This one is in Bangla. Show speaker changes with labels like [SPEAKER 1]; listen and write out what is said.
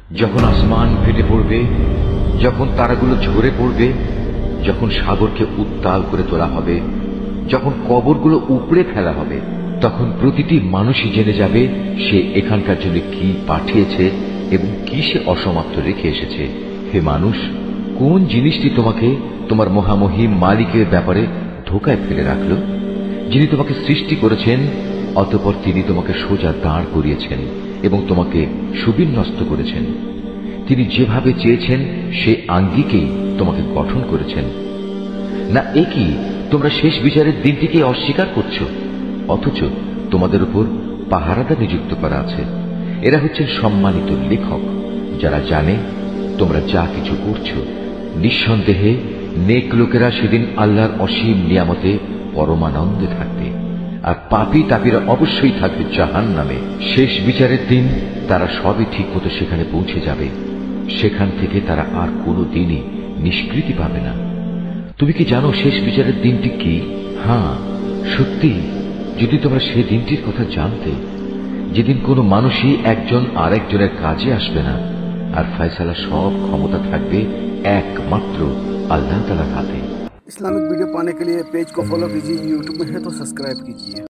[SPEAKER 1] যখন আসমান ফেটে পড়বে, যখন তারাগুলো ঝরে পড়বে, যখন সাগরকে উত্তাল করে তোলা হবে, যখন কবরগুলো উপড়ে ফেলা হবে, তখন প্রতিটি মানুষই জেনে যাবে সে এখানকার জন্য কি পাঠিয়েছে এবং কি সে অসমাপ্ত রেখে এসেছে। হে মানুষ, কোন জিনিসটি তোমাকে তোমার মহামহিম মালিকের ব্যাপারে ধোকায় ফেলে রাখল, যিনি তোমাকে সৃষ্টি করেছেন, অতঃপর তিনি তোমাকে সোজা দাঁড় করিয়েছেন এবং তোমাকে সুবিন্যস্ত করেছেন। তিনি যেভাবে চেয়েছেন সেই আঙ্গিকেই তোমাকে গঠন করেছেন। না একই তোমরা শেষ বিচারের দিনটিকে অস্বীকার করছ, অথচ তোমাদের উপর পাহারাদার নিযুক্ত করা আছে। এরা হচ্ছেন সম্মানিত লেখক, যারা জানে তোমরা যা কিছু করছো। নিঃসন্দেহে নেক লোকেরা সেদিন আল্লাহর অসীম নিয়ামতে পরমানন্দে থাকবে, আর পাপী তাপীরা অবশ্যই থাকবে জাহান্নামে। শেষ বিচারের দিন তারা সবই ঠিক মতো সেখানে পৌঁছে যাবে, সেখান থেকে তারা আর কোনো দিনই নিষ্কৃতি পাবে না। তুমি কি জানো শেষ বিচারের দিনটি কি? হ্যাঁ, সত্যি, যদি তোমরা সে দিনটির কথা জানতে, যেদিন কোনো মানুষই একজন আরেকজনের কাজে আসবে না, আর ফয়সালা সব ক্ষমতা থাকবে একমাত্র अल्लाह ताला हाथे।
[SPEAKER 2] इस्लामिक वीडियो पाने के लिए पेज को फॉलो कीजिए, यूट्यूब में है तो सब्सक्राइब कीजिए।